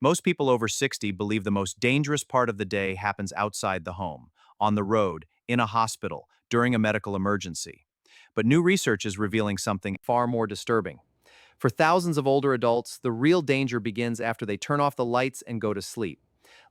Most people over 60 believe the most dangerous part of the day happens outside the home, on the road, in a hospital, during a medical emergency. But new research is revealing something far more disturbing. For thousands of older adults, the real danger begins after they turn off the lights and go to sleep.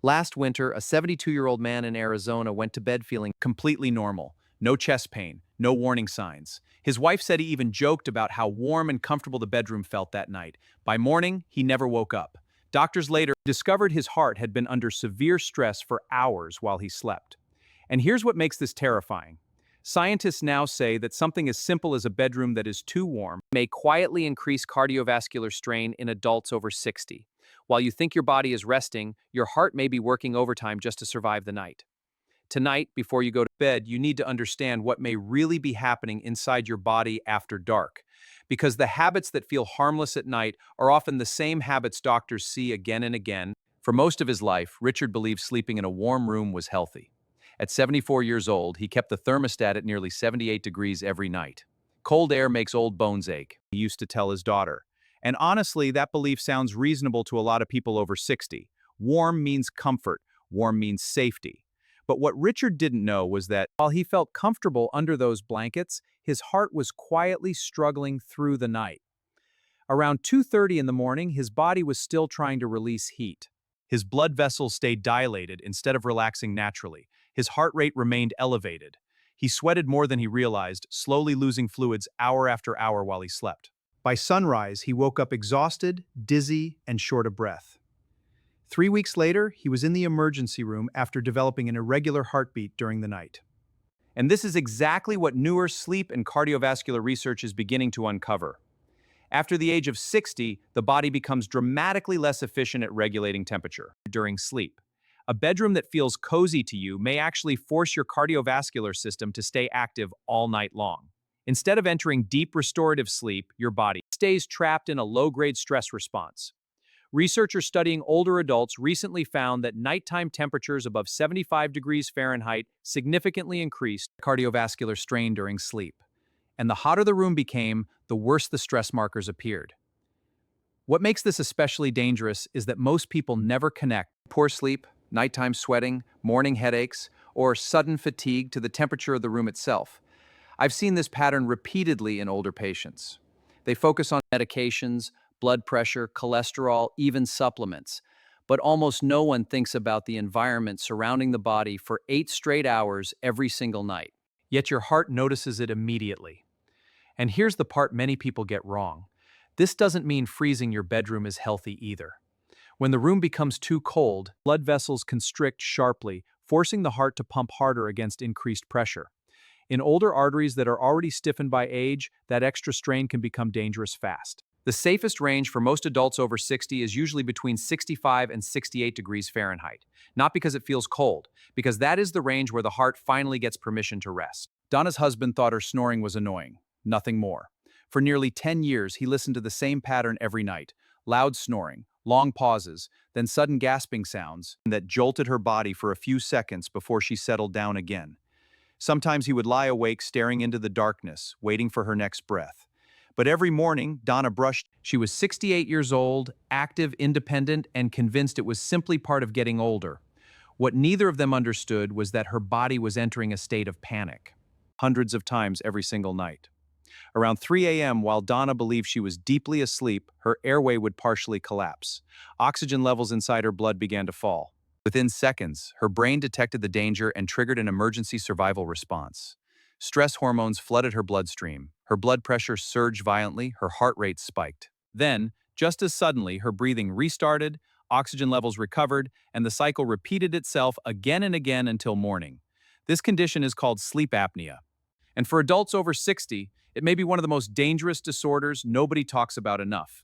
Last winter, a 72-year-old man in Arizona went to bed feeling completely normal. No chest pain, no warning signs. His wife said he even joked about how warm and comfortable the bedroom felt that night. By morning, he never woke up. Doctors later discovered his heart had been under severe stress for hours while he slept. And here's what makes this terrifying. Scientists now say that something as simple as a bedroom that is too warm may quietly increase cardiovascular strain in adults over 60. While you think your body is resting, your heart may be working overtime just to survive the night. Tonight, before you go to bed, you need to understand what may really be happening inside your body after dark. Because the habits that feel harmless at night are often the same habits doctors see again and again. For most of his life, Richard believed sleeping in a warm room was healthy. At 74 years old, he kept the thermostat at nearly 78 degrees every night. Cold air makes old bones ache, he used to tell his daughter. And honestly, that belief sounds reasonable to a lot of people over 60. Warm means comfort, warm means safety. But what Richard didn't know was that while he felt comfortable under those blankets, his heart was quietly struggling through the night. Around 2:30 in the morning, his body was still trying to release heat. His blood vessels stayed dilated instead of relaxing naturally. His heart rate remained elevated. He sweated more than he realized, slowly losing fluids hour after hour while he slept. By sunrise, he woke up exhausted, dizzy, and short of breath. 3 weeks later, he was in the emergency room after developing an irregular heartbeat during the night. And this is exactly what newer sleep and cardiovascular research is beginning to uncover. After the age of 60, the body becomes dramatically less efficient at regulating temperature during sleep. A bedroom that feels cozy to you may actually force your cardiovascular system to stay active all night long. Instead of entering deep restorative sleep, your body stays trapped in a low-grade stress response. Researchers studying older adults recently found that nighttime temperatures above 75 degrees Fahrenheit significantly increased cardiovascular strain during sleep. And the hotter the room became, the worse the stress markers appeared. What makes this especially dangerous is that most people never connect poor sleep, nighttime sweating, morning headaches, or sudden fatigue to the temperature of the room itself. I've seen this pattern repeatedly in older patients. They focus on medications, blood pressure, cholesterol, even supplements. But almost no one thinks about the environment surrounding the body for 8 straight hours every single night. Yet your heart notices it immediately. And here's the part many people get wrong. This doesn't mean freezing your bedroom is healthy either. When the room becomes too cold, blood vessels constrict sharply, forcing the heart to pump harder against increased pressure. In older arteries that are already stiffened by age, that extra strain can become dangerous fast. The safest range for most adults over 60 is usually between 65 and 68 degrees Fahrenheit. Not because it feels cold, because that is the range where the heart finally gets permission to rest. Donna's husband thought her snoring was annoying. Nothing more. For nearly 10 years, he listened to the same pattern every night. Loud snoring, long pauses, then sudden gasping sounds that jolted her body for a few seconds before she settled down again. Sometimes he would lie awake staring into the darkness, waiting for her next breath. But every morning, Donna brushed. She was 68 years old, active, independent, and convinced it was simply part of getting older. What neither of them understood was that her body was entering a state of panic. Hundreds of times every single night. Around 3 a.m., while Donna believed she was deeply asleep, her airway would partially collapse. Oxygen levels inside her blood began to fall. Within seconds, her brain detected the danger and triggered an emergency survival response. Stress hormones flooded her bloodstream. Her blood pressure surged violently, her heart rate spiked. Then, just as suddenly, her breathing restarted, oxygen levels recovered, and the cycle repeated itself again and again until morning. This condition is called sleep apnea. And for adults over 60, it may be one of the most dangerous disorders nobody talks about enough.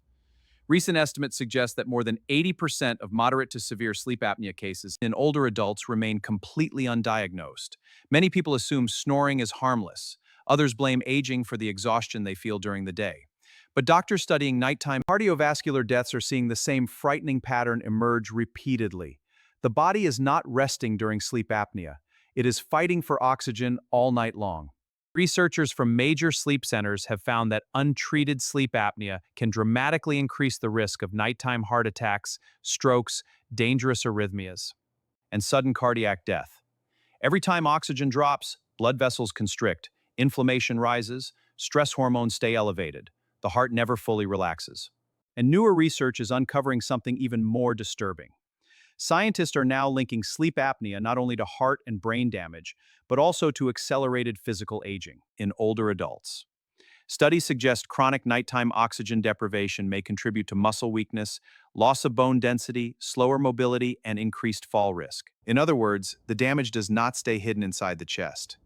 Recent estimates suggest that more than 80% of moderate to severe sleep apnea cases in older adults remain completely undiagnosed. Many people assume snoring is harmless. Others blame aging for the exhaustion they feel during the day. But doctors studying nighttime cardiovascular deaths are seeing the same frightening pattern emerge repeatedly. The body is not resting during sleep apnea. It is fighting for oxygen all night long. Researchers from major sleep centers have found that untreated sleep apnea can dramatically increase the risk of nighttime heart attacks, strokes, dangerous arrhythmias, and sudden cardiac death. Every time oxygen drops, blood vessels constrict, inflammation rises, stress hormones stay elevated. The heart never fully relaxes. And newer research is uncovering something even more disturbing. Scientists are now linking sleep apnea not only to heart and brain damage, but also to accelerated physical aging in older adults. Studies suggest chronic nighttime oxygen deprivation may contribute to muscle weakness, loss of bone density, slower mobility, and increased fall risk. In other words, the damage does not stay hidden inside the chest.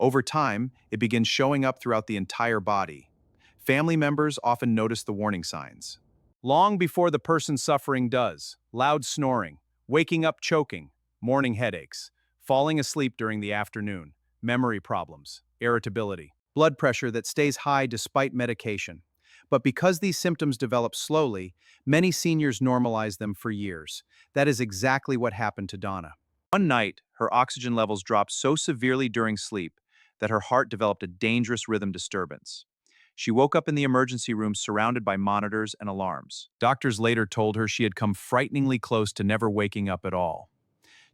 Over time, it begins showing up throughout the entire body. Family members often notice the warning signs. Long before the person suffering does: loud snoring, waking up choking, morning headaches, falling asleep during the afternoon, memory problems, irritability, blood pressure that stays high despite medication. But because these symptoms develop slowly, many seniors normalize them for years. That is exactly what happened to Donna. One night, her oxygen levels dropped so severely during sleep that her heart developed a dangerous rhythm disturbance. She woke up in the emergency room surrounded by monitors and alarms. Doctors later told her she had come frighteningly close to never waking up at all.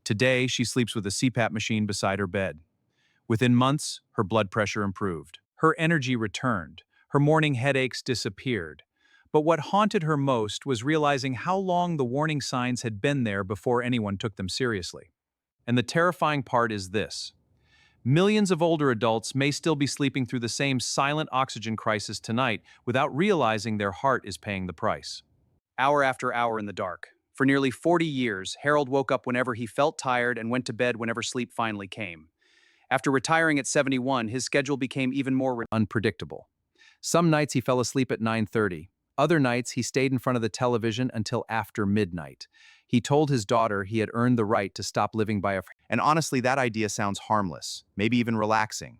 Today, she sleeps with a CPAP machine beside her bed. Within months, her blood pressure improved. Her energy returned. Her morning headaches disappeared. But what haunted her most was realizing how long the warning signs had been there before anyone took them seriously. And the terrifying part is this: millions of older adults may still be sleeping through the same silent oxygen crisis tonight without realizing their heart is paying the price. Hour after hour in the dark. For nearly 40 years, Harold woke up whenever he felt tired and went to bed whenever sleep finally came. After retiring at 71, his schedule became even more unpredictable. Some nights he fell asleep at 9:30. Other nights he stayed in front of the television until after midnight. He told his daughter he had earned the right to stop living by a... And honestly, that idea sounds harmless, maybe even relaxing.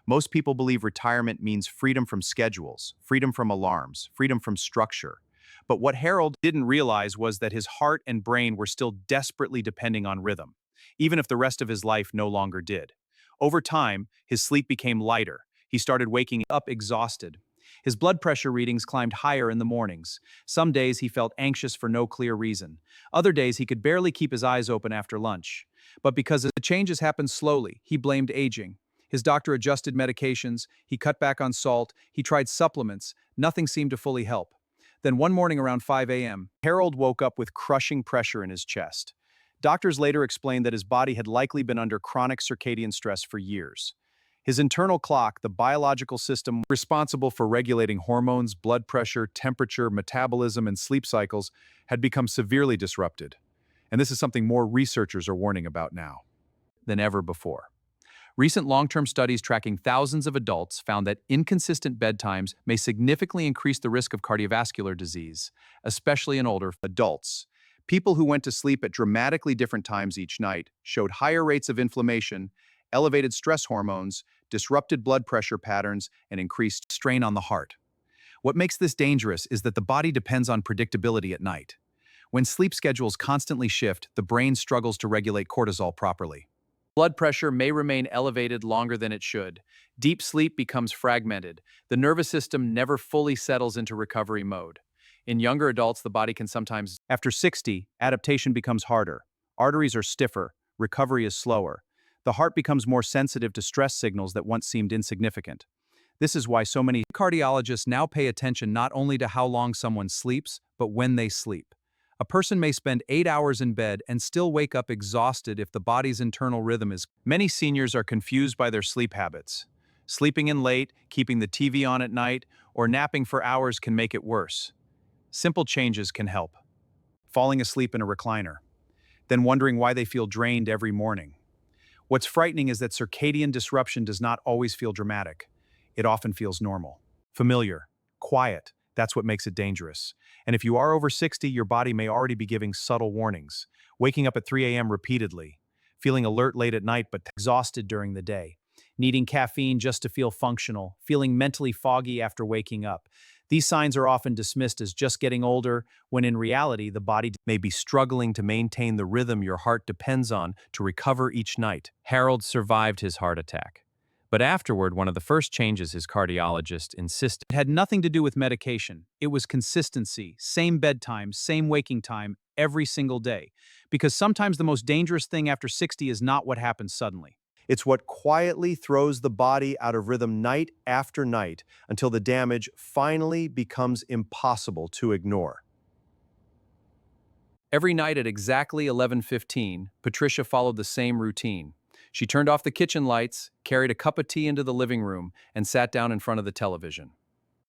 Most people believe retirement means freedom from schedules, freedom from alarms, freedom from structure. But what Harold didn't realize was that his heart and brain were still desperately depending on rhythm, even if the rest of his life no longer did. Over time, his sleep became lighter. He started waking up exhausted. His blood pressure readings climbed higher in the mornings. Some days he felt anxious for no clear reason. Other days he could barely keep his eyes open after lunch. But because the changes happened slowly, he blamed aging. His doctor adjusted medications, he cut back on salt, he tried supplements. Nothing seemed to fully help. Then one morning around 5 a.m., Harold woke up with crushing pressure in his chest. Doctors later explained that his body had likely been under chronic circadian stress for years. His internal clock, the biological system responsible for regulating hormones, blood pressure, temperature, metabolism, and sleep cycles, had become severely disrupted. And this is something more researchers are warning about now than ever before. Recent long-term studies tracking thousands of adults found that inconsistent bedtimes may significantly increase the risk of cardiovascular disease, especially in older adults. People who went to sleep at dramatically different times each night showed higher rates of inflammation, elevated stress hormones, disrupted blood pressure patterns, and increased strain on the heart. What makes this dangerous is that the body depends on predictability at night. When sleep schedules constantly shift, the brain struggles to regulate cortisol properly. Blood pressure may remain elevated longer than it should. Deep sleep becomes fragmented. The nervous system never fully settles into recovery mode. In younger adults, the body can sometimes... After 60, adaptation becomes harder. Arteries are stiffer. Recovery is slower. The heart becomes more sensitive to stress signals that once seemed insignificant. This is why so many cardiologists now pay attention not only to how long someone sleeps, but when they sleep. A person may spend 8 hours in bed and still wake up exhausted if the body's internal rhythm is... Many seniors are confused by their sleep habits. Sleeping in late, keeping the TV on at night, or napping for hours can make it worse. Simple changes can help. Falling asleep in a recliner, then wondering why they feel drained every morning. What's frightening is that circadian disruption does not always feel dramatic. It often feels normal, familiar, quiet. That's what makes it dangerous. And if you are over 60, your body may already be giving subtle warnings. Waking up at 3 a.m. repeatedly, feeling alert late at night but exhausted during the day, needing caffeine just to feel functional, feeling mentally foggy after waking up. These signs are often dismissed as just getting older, when in reality, the body may be struggling to maintain the rhythm your heart depends on to recover each night. Harold survived his heart attack, But afterward, one of the first changes his cardiologist insisted had nothing to do with medication. It was consistency, same bedtime, same waking time, every single day. Because sometimes the most dangerous thing after 60 is not what happens suddenly. It's what quietly throws the body out of rhythm night after night until the damage finally becomes impossible to ignore. Every night at exactly 11:15, Patricia followed the same routine. She turned off the kitchen lights, carried a cup of tea into the living room, and sat down in front of the television,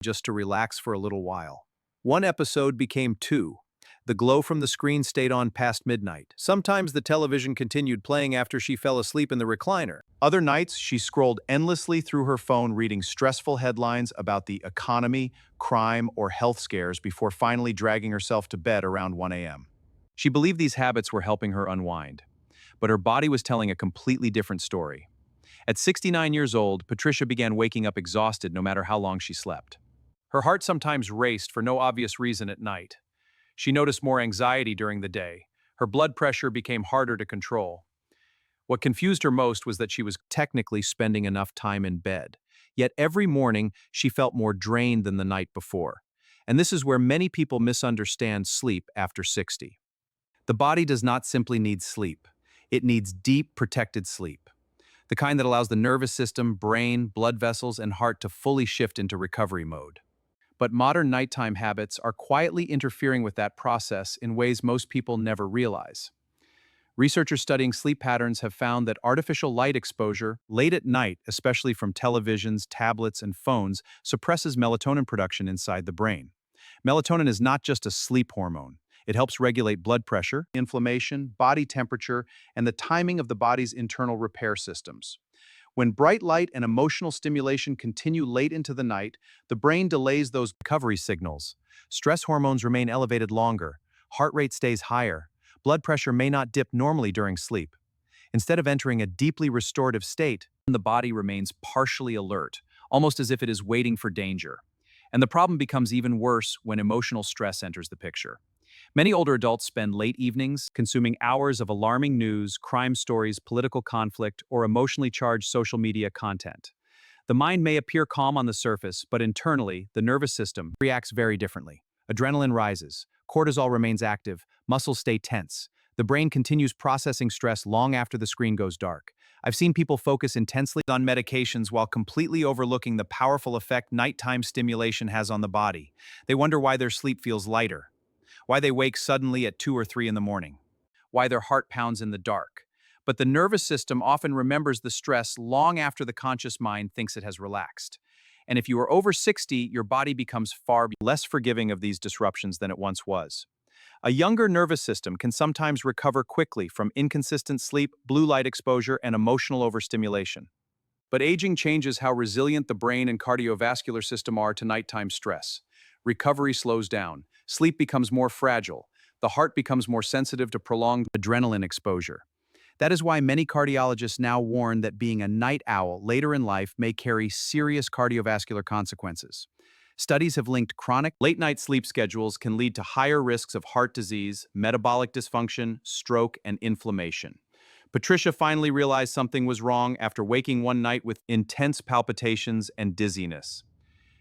just to relax for a little while. One episode became two. The glow from the screen stayed on past midnight. Sometimes the television continued playing after she fell asleep in the recliner. Other nights, she scrolled endlessly through her phone reading stressful headlines about the economy, crime, or health scares before finally dragging herself to bed around 1 a.m. She believed these habits were helping her unwind, but her body was telling a completely different story. At 69 years old, Patricia began waking up exhausted no matter how long she slept. Her heart sometimes raced for no obvious reason at night. She noticed more anxiety during the day. Her blood pressure became harder to control. What confused her most was that she was technically spending enough time in bed. Yet every morning, she felt more drained than the night before. And this is where many people misunderstand sleep after 60. The body does not simply need sleep. It needs deep, protected sleep, the kind that allows the nervous system, brain, blood vessels, and heart to fully shift into recovery mode. But modern nighttime habits are quietly interfering with that process in ways most people never realize. Researchers studying sleep patterns have found that artificial light exposure late at night, especially from televisions, tablets, and phones, suppresses melatonin production inside the brain. Melatonin is not just a sleep hormone. It helps regulate blood pressure, inflammation, body temperature, and the timing of the body's internal repair systems. When bright light and emotional stimulation continue late into the night, the brain delays those recovery signals. Stress hormones remain elevated longer, heart rate stays higher, blood pressure may not dip normally during sleep. Instead of entering a deeply restorative state, the body remains partially alert, almost as if it is waiting for danger. And the problem becomes even worse when emotional stress enters the picture. Many older adults spend late evenings consuming hours of alarming news, crime stories, political conflict, or emotionally charged social media content. The mind may appear calm on the surface, but internally, the nervous system reacts very differently. Adrenaline rises, cortisol remains active, muscles stay tense. The brain continues processing stress long after the screen goes dark. I've seen people focus intensely on medications while completely overlooking the powerful effect nighttime stimulation has on the body. They wonder why their sleep feels lighter, why they wake suddenly at 2 or 3 in the morning, why their heart pounds in the dark. But the nervous system often remembers the stress long after the conscious mind thinks it has relaxed. And if you are over 60, your body becomes far less forgiving of these disruptions than it once was. A younger nervous system can sometimes recover quickly from inconsistent sleep, blue light exposure, and emotional overstimulation. But aging changes how resilient the brain and cardiovascular system are to nighttime stress. Recovery slows down, sleep becomes more fragile, the heart becomes more sensitive to prolonged adrenaline exposure. That is why many cardiologists now warn that being a night owl later in life may carry serious cardiovascular consequences. Studies have linked chronic late-night sleep schedules can lead to higher risks of heart disease, metabolic dysfunction, stroke, and inflammation. Patricia finally realized something was wrong after waking one night with intense palpitations and dizziness.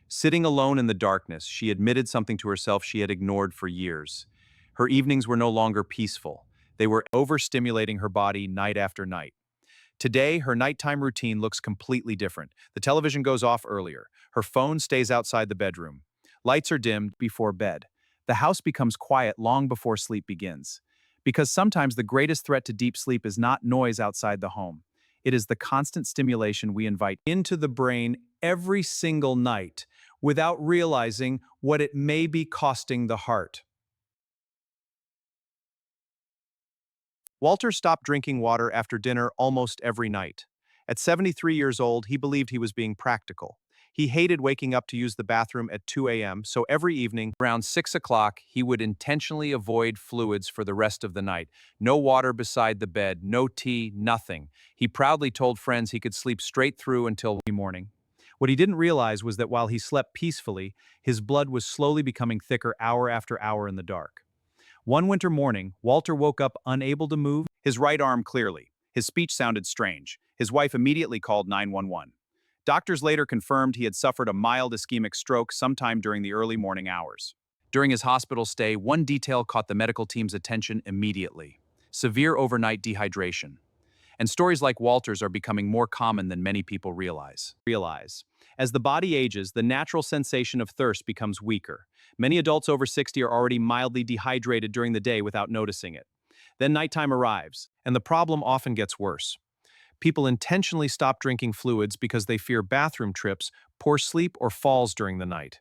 Sitting alone in the darkness, she admitted something to herself she had ignored for years. Her evenings were no longer peaceful. They were overstimulating her body night after night. Today, her nighttime routine looks completely different. The television goes off earlier. Her phone stays outside the bedroom. Lights are dimmed before bed. The house becomes quiet long before sleep begins. Because sometimes the greatest threat to deep sleep is not noise outside the home. It is the constant stimulation we invite into the brain every single night without realizing what it may be costing the heart. Walter stopped drinking water after dinner almost every night. At 73 years old, he believed he was being practical. He hated waking up to use the bathroom at 2 a.m., so every evening, around 6 o'clock, he would intentionally avoid fluids for the rest of the night. No water beside the bed, no tea, nothing. He proudly told friends he could sleep straight through until morning. What he didn't realize was that while he slept peacefully, his blood was slowly becoming thicker hour after hour in the dark. One winter morning, Walter woke up unable to move, his right arm clearly. His speech sounded strange. His wife immediately called 911. Doctors later confirmed he had suffered a mild ischemic stroke sometime during the early morning hours. During his hospital stay, one detail caught the medical team's attention immediately: severe overnight dehydration. And stories like Walter's are becoming more common than many people realize. As the body ages, the natural sensation of thirst becomes weaker. Many adults over 60 are already mildly dehydrated during the day without noticing it. Then nighttime arrives, and the problem often gets worse. People intentionally stop drinking fluids because they fear bathroom trips, poor sleep, or falls during the night.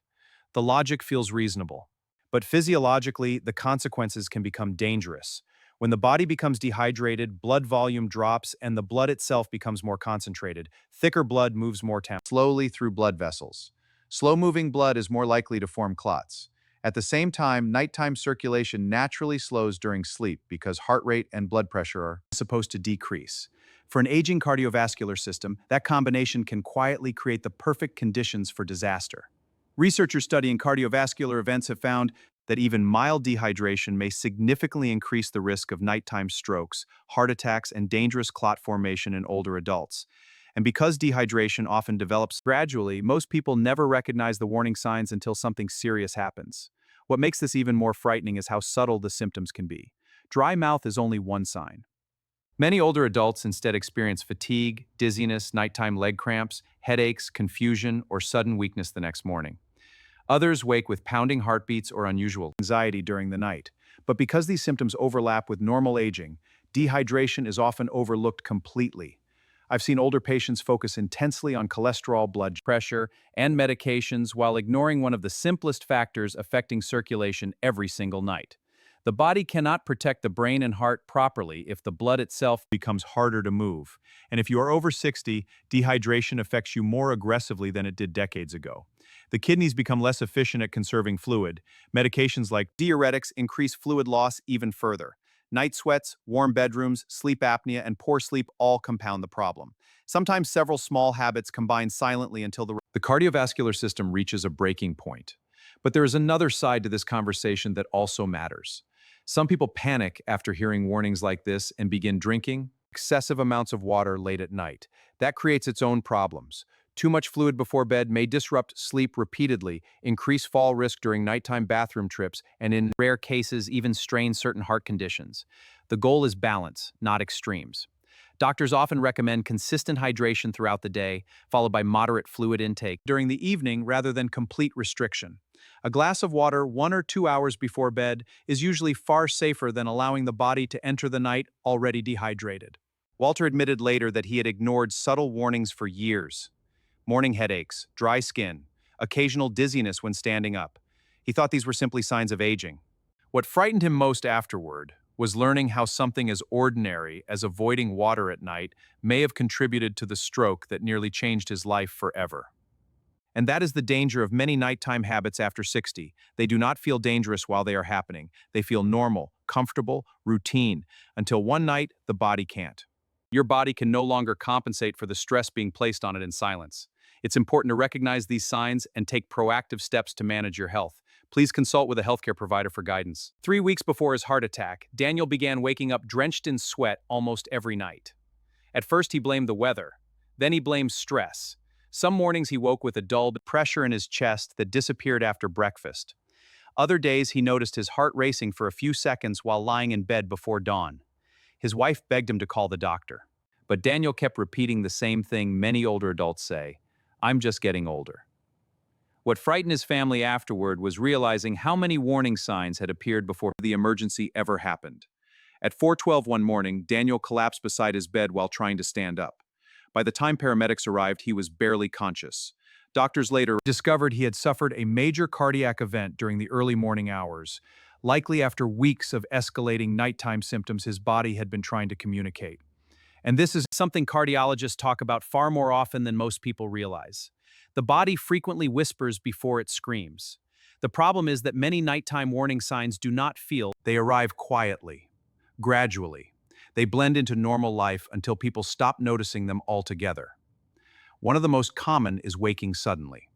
The logic feels reasonable. But physiologically, the consequences can become dangerous. When the body becomes dehydrated, blood volume drops and the blood itself becomes more concentrated. Thicker blood moves more slowly through blood vessels. Slow-moving blood is more likely to form clots. At the same time, nighttime circulation naturally slows during sleep because heart rate and blood pressure are supposed to decrease. For an aging cardiovascular system, that combination can quietly create the perfect conditions for disaster. Researchers studying cardiovascular events have found that even mild dehydration may significantly increase the risk of nighttime strokes, heart attacks, and dangerous clot formation in older adults. And because dehydration often develops gradually, most people never recognize the warning signs until something serious happens. What makes this even more frightening is how subtle the symptoms can be. Dry mouth is only one sign. Many older adults instead experience fatigue, dizziness, nighttime leg cramps, headaches, confusion, or sudden weakness the next morning. Others wake with pounding heartbeats or unusual anxiety during the night. But because these symptoms overlap with normal aging, dehydration is often overlooked completely. I've seen older patients focus intensely on cholesterol, blood pressure, and medications while ignoring one of the simplest factors affecting circulation every single night. The body cannot protect the brain and heart properly if the blood itself becomes harder to move. And if you are over 60, dehydration affects you more aggressively than it did decades ago. The kidneys become less efficient at conserving fluid. Medications like diuretics increase fluid loss even further. Night sweats, warm bedrooms, sleep apnea, and poor sleep all compound the problem. Sometimes several small habits combine silently until the cardiovascular system reaches a breaking point. But there is another side to this conversation that also matters. Some people panic after hearing warnings like this and begin drinking excessive amounts of water late at night. That creates its own problems. Too much fluid before bed may disrupt sleep repeatedly, increase fall risk during nighttime bathroom trips, and in rare cases, even strain certain heart conditions. The goal is balance, not extremes. Doctors often recommend consistent hydration throughout the day, followed by moderate fluid intake during the evening rather than complete restriction. A glass of water 1 or 2 hours before bed is usually far safer than allowing the body to enter the night already dehydrated. Walter admitted later that he had ignored subtle warnings for years. Morning headaches, dry skin, occasional dizziness when standing up. He thought these were simply signs of aging. What frightened him most afterward was learning how something as ordinary as avoiding water at night may have contributed to the stroke that nearly changed his life forever. And that is the danger of many nighttime habits after 60. They do not feel dangerous while they are happening. They feel normal, comfortable, routine, until one night the body can't. Your body can no longer compensate for the stress being placed on it in silence. It's important to recognize these signs and take proactive steps to manage your health. Please consult with a healthcare provider for guidance. 3 weeks before his heart attack, Daniel began waking up drenched in sweat almost every night. At first, he blamed the weather. Then he blamed stress. Some mornings he woke with a dull pressure in his chest that disappeared after breakfast. Other days he noticed his heart racing for a few seconds while lying in bed before dawn. His wife begged him to call the doctor. But Daniel kept repeating the same thing many older adults say: "I'm just getting older." What frightened his family afterward was realizing how many warning signs had appeared before the emergency ever happened. At 4:12 one morning, Daniel collapsed beside his bed while trying to stand up. By the time paramedics arrived, he was barely conscious. Doctors later discovered he had suffered a major cardiac event during the early morning hours, likely after weeks of escalating nighttime symptoms his body had been trying to communicate. And this is something cardiologists talk about far more often than most people realize. The body frequently whispers before it screams. The problem is that many nighttime warning signs do not feel, they arrive quietly, gradually. They blend into normal life until people stop noticing them altogether. One of the most common is waking suddenly,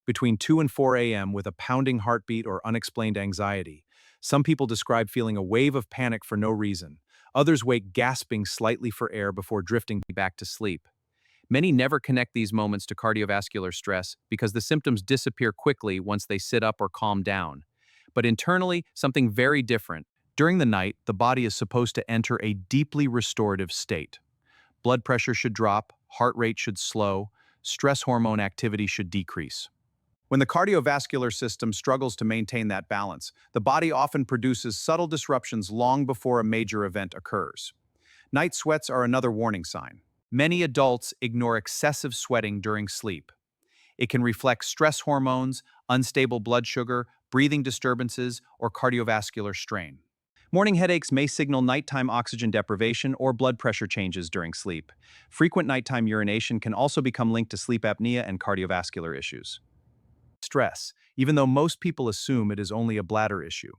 between 2 and 4 a.m. with a pounding heartbeat or unexplained anxiety. Some people describe feeling a wave of panic for no reason. Others wake gasping slightly for air before drifting back to sleep. Many never connect these moments to cardiovascular stress because the symptoms disappear quickly once they sit up or calm down. But internally, something very different. During the night, the body is supposed to enter a deeply restorative state. Blood pressure should drop, heart rate should slow, stress hormone activity should decrease. When the cardiovascular system struggles to maintain that balance, the body often produces subtle disruptions long before a major event occurs. Night sweats are another warning sign. Many adults ignore excessive sweating during sleep. It can reflect stress hormones, unstable blood sugar, breathing disturbances, or cardiovascular strain. Morning headaches may signal nighttime oxygen deprivation or blood pressure changes during sleep. Frequent nighttime urination can also become linked to sleep apnea and cardiovascular issues. Stress, even though most people assume it is only a bladder issue.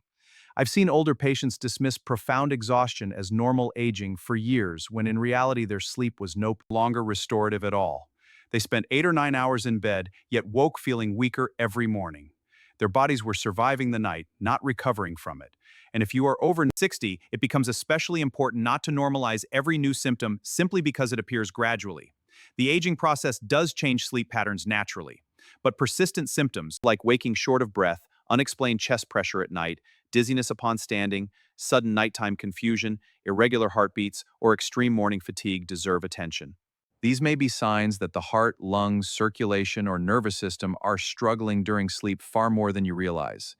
I've seen older patients dismiss profound exhaustion as normal aging for years when in reality their sleep was no longer restorative at all. They spent 8 or 9 hours in bed, yet woke feeling weaker every morning. Their bodies were surviving the night, not recovering from it. And if you are over 60, it becomes especially important not to normalize every new symptom simply because it appears gradually. The aging process does change sleep patterns naturally, but persistent symptoms like waking short of breath, unexplained chest pressure at night, dizziness upon standing, sudden nighttime confusion, irregular heartbeats, or extreme morning fatigue deserve attention. These may be signs that the heart, lungs, circulation, or nervous system are struggling during sleep far more than you realize.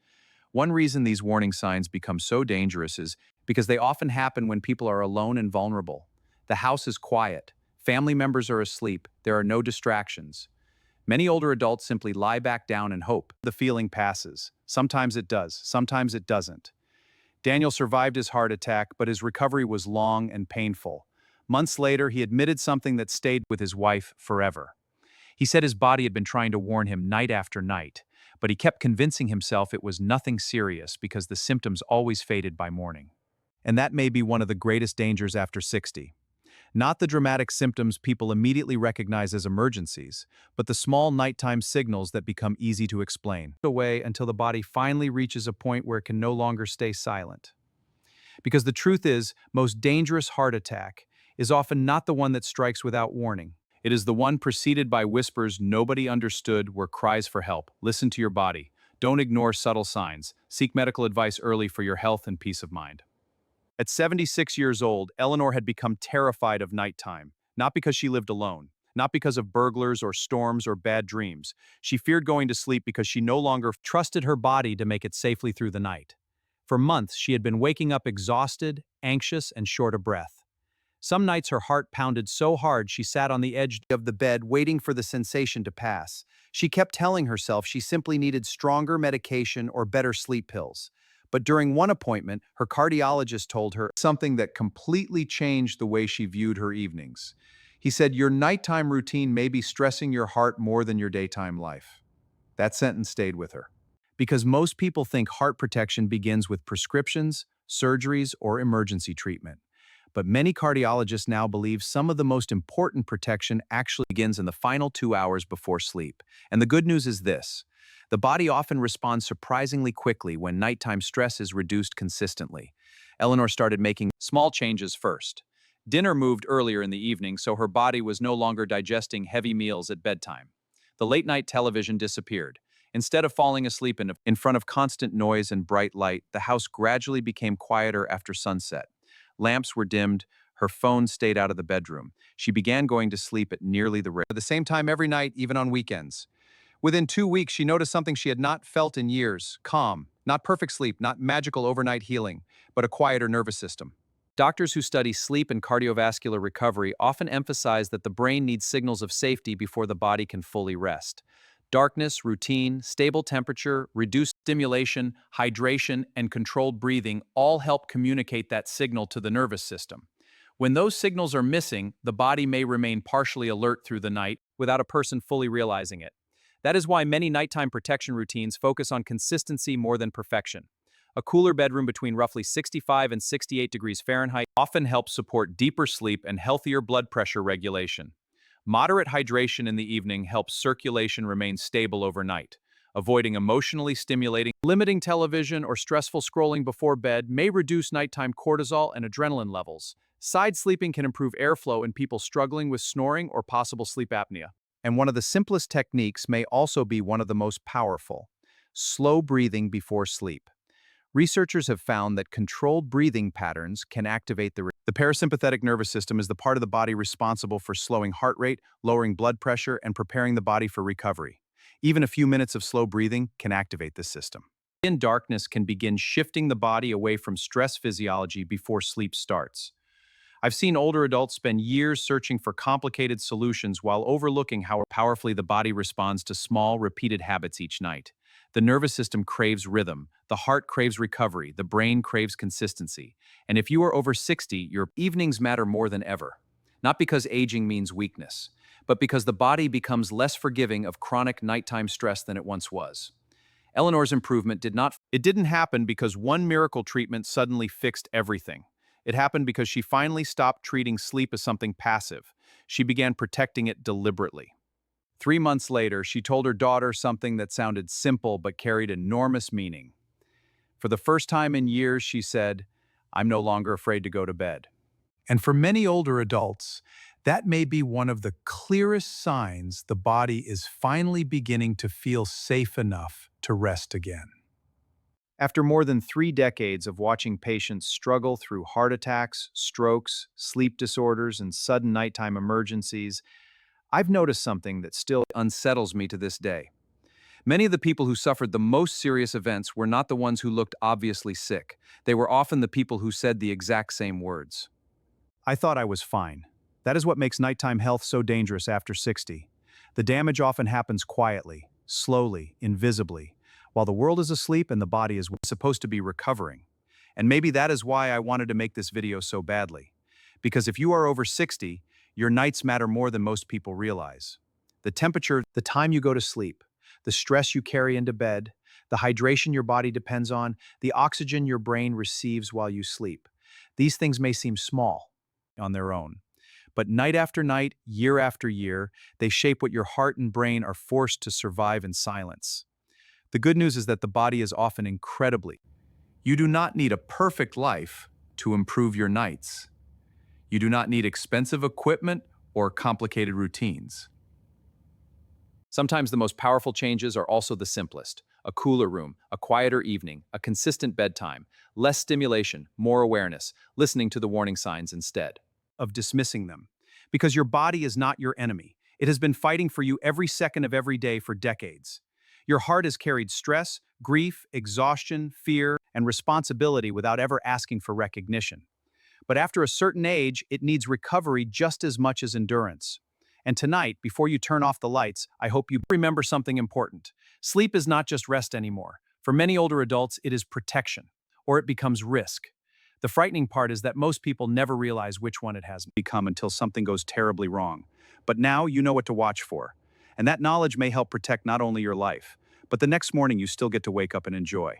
One reason these warning signs become so dangerous is because they often happen when people are alone and vulnerable. The house is quiet, family members are asleep, there are no distractions. Many older adults simply lie back down and hope the feeling passes. Sometimes it does, sometimes it doesn't. Daniel survived his heart attack, but his recovery was long and painful. Months later, he admitted something that stayed with his wife forever. He said his body had been trying to warn him night after night, but he kept convincing himself it was nothing serious because the symptoms always faded by morning. And that may be one of the greatest dangers after 60. Not the dramatic symptoms people immediately recognize as emergencies, but the small nighttime signals that become easy to explain. Away until the body finally reaches a point where it can no longer stay silent. Because the truth is, most dangerous heart attack is often not the one that strikes without warning. It is the one preceded by whispers nobody understood were cries for help. Listen to your body. Don't ignore subtle signs. Seek medical advice early for your health and peace of mind. At 76 years old, Eleanor had become terrified of nighttime, not because she lived alone, not because of burglars or storms or bad dreams. She feared going to sleep because she no longer trusted her body to make it safely through the night. For months, she had been waking up exhausted, anxious, and short of breath. Some nights her heart pounded so hard she sat on the edge of the bed waiting for the sensation to pass. She kept telling herself she simply needed stronger medication or better sleep pills. But during one appointment, her cardiologist told her something that completely changed the way she viewed her evenings. He said, "Your nighttime routine may be stressing your heart more than your daytime life." That sentence stayed with her. Because most people think heart protection begins with prescriptions, surgeries, or emergency treatment. But many cardiologists now believe some of the most important protection actually begins in the final 2 hours before sleep. And the good news is this: the body often responds surprisingly quickly when nighttime stress is reduced consistently. Eleanor started making small changes first. Dinner moved earlier in the evening, so her body was no longer digesting heavy meals at bedtime. The late-night television disappeared. Instead of falling asleep in front of constant noise and bright light, the house gradually became quieter after sunset. Lamps were dimmed, her phone stayed out of the bedroom. She began going to sleep at nearly the same time every night, even on weekends. Within 2 weeks, she noticed something she had not felt in years: calm. Not perfect sleep, not magical overnight healing, but a quieter nervous system. Doctors who study sleep and cardiovascular recovery often emphasize that the brain needs signals of safety before the body can fully rest. Darkness, routine, stable temperature, reduced stimulation, hydration, and controlled breathing all help communicate that signal to the nervous system. When those signals are missing, the body may remain partially alert through the night without a person fully realizing it. That is why many nighttime protection routines focus on consistency more than perfection. A cooler bedroom between roughly 65 and 68 degrees Fahrenheit often helps support deeper sleep and healthier blood pressure regulation. Moderate hydration in the evening helps circulation remain stable overnight. Avoiding emotionally stimulating, limiting television, or stressful scrolling before bed may reduce nighttime cortisol and adrenaline levels. Side sleeping can improve airflow in people struggling with snoring or possible sleep apnea. And one of the simplest techniques may also be one of the most powerful: slow breathing before sleep. Researchers have found that controlled breathing patterns can activate the parasympathetic nervous system is the part of the body responsible for slowing heart rate, lowering blood pressure, and preparing the body for recovery. Even a few minutes of slow breathing can activate this system. In darkness can begin shifting the body away from stress physiology before sleep starts. I've seen older adults spend years searching for complicated solutions while overlooking how powerfully the body responds to small, repeated habits each night. The nervous system craves rhythm, the heart craves recovery, the brain craves consistency. And if you are over 60, your evenings matter more than ever. Not because aging means weakness, but because the body becomes less forgiving of chronic nighttime stress than it once was. Eleanor's improvement didn't happen because one miracle treatment suddenly fixed everything. It happened because she finally stopped treating sleep as something passive. She began protecting it deliberately. 3 months later, she told her daughter something that sounded simple but carried enormous meaning. For the first time in years, she said, "I'm no longer afraid to go to bed." And for many older adults, that may be one of the clearest signs the body is finally beginning to feel safe enough to rest again. After more than 3 decades of watching patients struggle through heart attacks, strokes, sleep disorders, and sudden nighttime emergencies, I've noticed something that still unsettles me to this day. Many of the people who suffered the most serious events were not the ones who looked obviously sick. They were often the people who said the exact same words. "I thought I was fine." That is what makes nighttime health so dangerous after 60. The damage often happens quietly, slowly, invisibly, while the world is asleep and the body is supposed to be recovering. And maybe that is why I wanted to make this video so badly. Because if you are over 60, your nights matter more than most people realize. The temperature, the time you go to sleep, the stress you carry into bed, the hydration your body depends on, the oxygen your brain receives while you sleep. These things may seem small on their own, but night after night, year after year, they shape what your heart and brain are forced to survive in silence. The good news is that the body is often incredibly. You do not need a perfect life to improve your nights. You do not need expensive equipment or complicated routines. Sometimes the most powerful changes are also the simplest: a cooler room, a quieter evening, a consistent bedtime, less stimulation, more awareness, listening to the warning signs instead of dismissing them. Because your body is not your enemy. It has been fighting for you every second of every day for decades. Your heart has carried stress, grief, exhaustion, fear, and responsibility without ever asking for recognition. But after a certain age, it needs recovery just as much as endurance. And tonight, before you turn off the lights, I hope you remember something important. Sleep is not just rest anymore. For many older adults, it is protection, or it becomes risk. The frightening part is that most people never realize which one it has become until something goes terribly wrong. But now you know what to watch for. And that knowledge may help protect not only your life, but the next morning you still get to wake up and enjoy.